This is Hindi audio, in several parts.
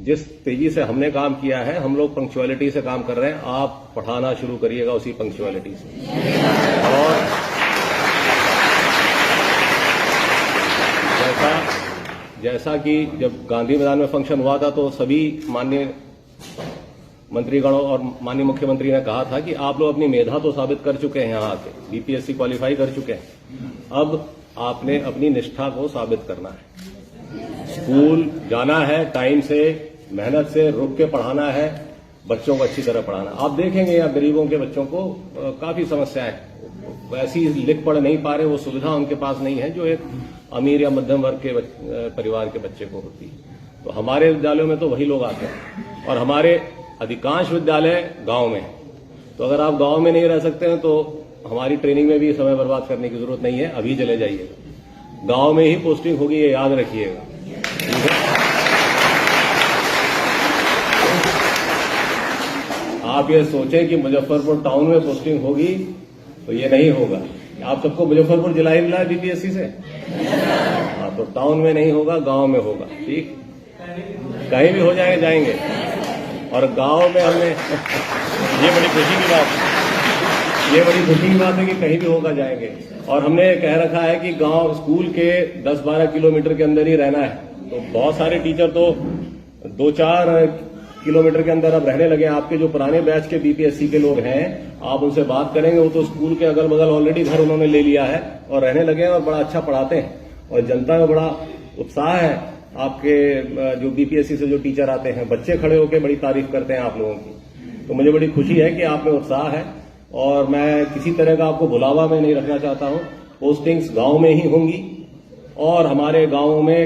जिस तेजी से हमने काम किया है, हम लोग पंक्चुअलिटी से काम कर रहे हैं। आप पढ़ाना शुरू करिएगा उसी पंक्चुअलिटी से। और जैसा कि जब गांधी मैदान में फंक्शन हुआ था तो सभी माननीय मंत्रीगणों और माननीय मुख्यमंत्री ने कहा था कि आप लोग अपनी मेधा तो साबित कर चुके हैं, यहाँ आके बीपीएससी क्वालिफाई कर चुके हैं, अब आपने अपनी निष्ठा को साबित करना है। स्कूल जाना है, टाइम से मेहनत से रुक के पढ़ाना है, बच्चों को अच्छी तरह पढ़ाना। आप देखेंगे यहाँ गरीबों के बच्चों को काफी समस्याएं, वैसी लिख पढ़ नहीं पा रहे, वो सुविधा उनके पास नहीं है जो एक अमीर या मध्यम वर्ग के परिवार के बच्चे को होती है। तो हमारे विद्यालयों में तो वही लोग आते हैं और हमारे अधिकांश विद्यालय गांव में। तो अगर आप गांव में नहीं रह सकते हैं तो हमारी ट्रेनिंग में भी समय बर्बाद करने की जरूरत नहीं है, अभी चले जाइएगा। गांव में ही पोस्टिंग होगी, ये याद रखिएगा। आप ये सोचें कि मुजफ्फरपुर टाउन में पोस्टिंग होगी तो ये नहीं होगा। आप सबको मुजफ्फरपुर जिला ही मिला है बीपीएससी से, तो टाउन में नहीं होगा, गांव में होगा। ठीक, कहीं भी हो जाएंगे। और गांव में हमने ये बड़ी खुशी की बात है कि कहीं भी होगा जाएंगे। और हमने कह रखा है कि गांव स्कूल के 10-12 किलोमीटर के अंदर ही रहना है। तो बहुत सारे टीचर तो 2-4 किलोमीटर के अंदर अब रहने लगे। आपके जो पुराने बैच के बीपीएससी के लोग हैं, आप उनसे बात करेंगे, वो तो स्कूल के अगल बगल ऑलरेडी घर उन्होंने ले लिया है और रहने लगे हैं और बड़ा अच्छा पढ़ाते हैं। और जनता में बड़ा उत्साह है। आपके जो बीपीएससी से जो टीचर आते हैं, बच्चे खड़े होकर बड़ी तारीफ करते हैं आप लोगों की। तो मुझे बड़ी खुशी है कि आप में उत्साह है और मैं किसी तरह का आपको भुलावा में नहीं रखना चाहता हूं। पोस्टिंग्स गांव में ही होंगी और हमारे गांवों में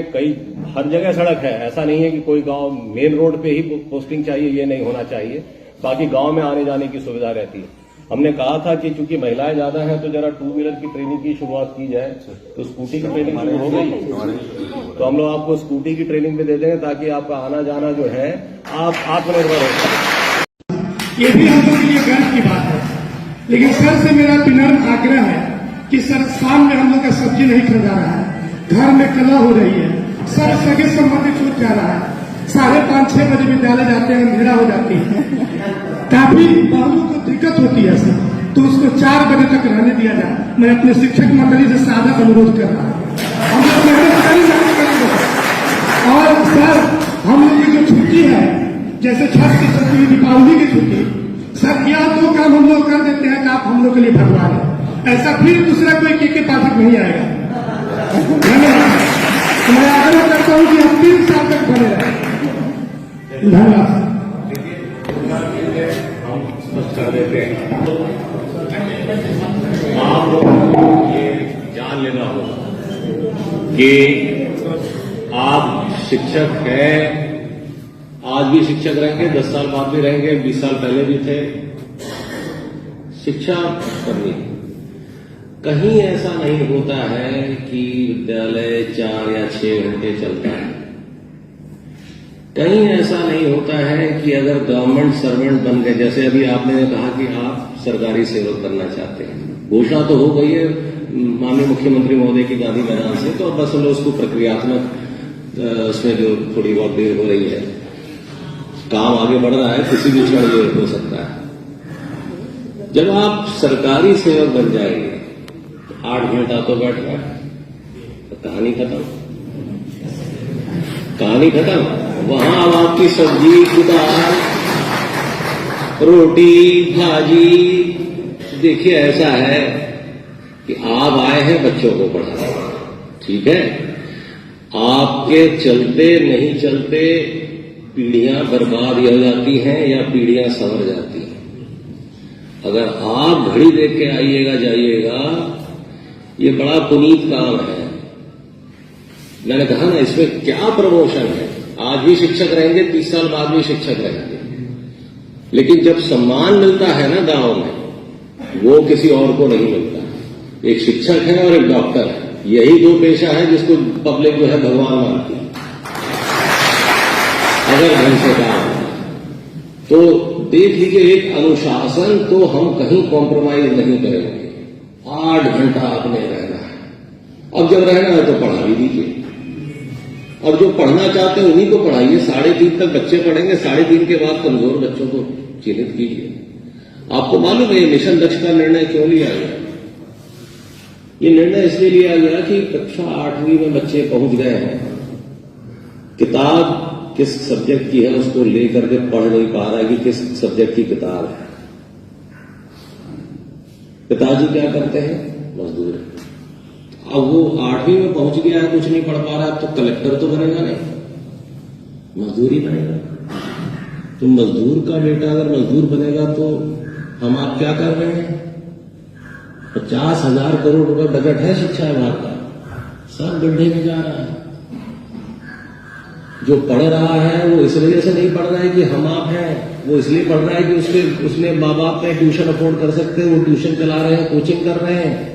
हर जगह सड़क है। ऐसा नहीं है कि कोई गांव मेन रोड पे ही पोस्टिंग चाहिए, ये नहीं होना चाहिए। बाकी गांव में आने जाने की सुविधा रहती है। हमने कहा था कि चूंकि महिलाएं ज्यादा हैं तो जरा 2 व्हीलर की ट्रेनिंग की शुरुआत की जाए। तो स्कूटी की ट्रेनिंग शुरू हो गई, तो हम लोग आपको स्कूटी की ट्रेनिंग भी दे देंगे ताकि आपका आना जाना जो है आप आत्मनिर्भर हो सके। ये भी हम लोग के लिए गर्व की बात है। लेकिन सर से मेरा विनम्र आग्रह है कि सर शाम में हम लोग का सब्जी नहीं खरीदा रहा है, घर में कला हो रही है, सर सगे संबंधी छूट जा रहा है, 5:30-6 बजे विद्यालय जाते हैं, अंधेरा हो जाती है, काफी बहुओं को दिक्कत होती है सर। तो उसको 4 बजे तक रहने दिया जाए। मैं अपने शिक्षक मंडली से सादा अनुरोध कर रहा हूँ। हम लोग मेहनत करेंगे। और सर हम लोग की जो छुट्टी है, जैसे छठ की छुट्टी, दीपावली की छुट्टी, सर यह 2 काम हम लोग कर देते हैं कि आप हम लोग के लिए भगवान है। ऐसा फिर दूसरा कोई के पाठक नहीं आएगा। धन्यवाद। मैं आग्रह करता हूँ कि हम 3 साल तक बने रहें। धन्यवाद। हम स्पष्ट कर देते हैं, आप लोगों को ये जान लेना होगा कि आप शिक्षक हैं, आज भी शिक्षक रहेंगे, 10 साल बाद भी रहेंगे, 20 साल पहले भी थे। शिक्षा करनी, कहीं ऐसा नहीं होता है कि विद्यालय 4 या 6 घंटे चलता है। कहीं ऐसा नहीं होता है कि अगर गवर्नमेंट सर्वेंट बन गए, जैसे अभी आपने कहा कि आप सरकारी सेवक बनना चाहते हैं, घोषणा तो हो गई है माननीय मुख्यमंत्री महोदय की गांधी मैदान से, तो अब बस हम लोग उसको प्रक्रियात्मक उसमें जो थोड़ी बहुत देर हो रही है, काम आगे बढ़ रहा है, किसी भी क्षण ये हो सकता है। जब आप सरकारी सेवक बन जाएंगे तो 8 घंटा तो बैठ गए, तो कहानी खत्म। वहां अब आपकी सब्जी, दाल, रोटी, भाजी, देखिए ऐसा है कि आप आए हैं बच्चों को पढ़ाने, ठीक है, आपके चलते नहीं चलते पीढ़ियां बर्बाद हो जाती हैं या पीढ़ियां संवर जाती हैं। अगर आप घड़ी देख के आइएगा जाइएगा, ये बड़ा पुनीत काम है। मैंने कहा ना, इसमें क्या प्रमोशन है। आज भी शिक्षक रहेंगे, 30 साल बाद भी शिक्षक रहेंगे, लेकिन जब सम्मान मिलता है ना गांव में, वो किसी और को नहीं मिलता। एक शिक्षक है और एक डॉक्टर है, यही 2 पेशा है जिसको पब्लिक जो है भगवान मानती है। अगर ढंग से काम तो देख लीजिए, एक अनुशासन तो हम कहीं कॉम्प्रोमाइज नहीं करेंगे। 8 घंटा आपने रहना है, अब जब रहना है तो पढ़ा भी दीजिए। और जो पढ़ना चाहते हैं उन्हीं को पढ़ाइए। 3:30 तक बच्चे पढ़ेंगे, 3:30 के बाद कमजोर बच्चों को चिन्हित कीजिए। आपको मालूम है ये मिशन लक्ष्य का निर्णय क्यों लिया गया? ये निर्णय इसलिए लिया गया कि कक्षा 8वीं में बच्चे पहुंच गए हैं, किताब किस सब्जेक्ट की है उसको लेकर के पढ़ नहीं पा रहा है कि किस सब्जेक्ट की किताब है। पिताजी क्या करते हैं? मजदूर। अब वो 8वीं में पहुंच गया है, कुछ नहीं पढ़ पा रहा, तो कलेक्टर तो बनेगा नहीं, मजदूर ही बनेगा। तो मजदूर का बेटा अगर मजदूर बनेगा तो हम आप क्या कर रहे हैं? 50,000 करोड़ रुपए बजट है शिक्षा विभाग का, सब गड्ढे में जा रहा है। जो पढ़ रहा है वो इस वजह से नहीं पढ़ रहा है कि हम आप हैं, वो इसलिए पढ़ रहा है कि उसने माँ बाप ने ट्यूशन अफोर्ड कर सकते हैं, वो ट्यूशन चला रहे हैं, कोचिंग कर रहे हैं।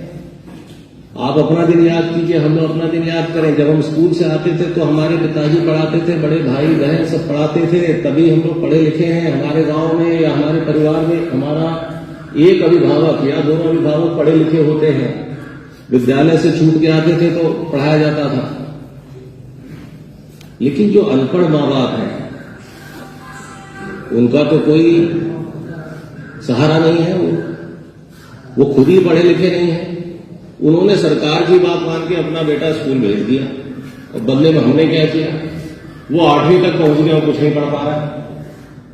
आप अपना दिन याद कीजिए, हम लोग अपना दिन याद करें। जब हम स्कूल से आते थे तो हमारे पिताजी पढ़ाते थे, बड़े भाई बहन सब पढ़ाते थे, तभी हम लोग पढ़े लिखे हैं। हमारे गांव में या हमारे परिवार में हमारा एक अभिभावक या दोनों अभिभावक पढ़े लिखे होते हैं। विद्यालय से छूट के आते थे तो पढ़ाया जाता था। लेकिन जो अनपढ़ माँ बाप हैं उनका तो कोई सहारा नहीं है, वो खुद ही पढ़े लिखे नहीं है। उन्होंने सरकार की बात मान के अपना बेटा स्कूल भेज दिया और बदले में हमने क्या किया? वो 8वीं तक पहुंच गया और कुछ नहीं पढ़ पा रहा।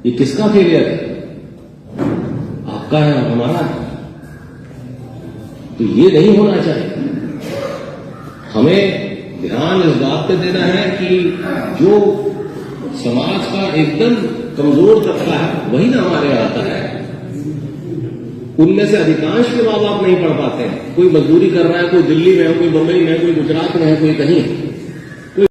ये किसका फेलियर है? आपका है, हमारा है। तो ये नहीं होना चाहिए। हमें ध्यान इस बात पे देना है कि जो समाज का एकदम कमजोर तबका है वही ना हमारे यहाँ आता है। उनमें से अधिकांश के माँ बाप नहीं पढ़ पाते हैं। कोई मजदूरी कर रहा है, कोई दिल्ली में है, कोई बंबई में है, कोई गुजरात में है, कोई कहीं है।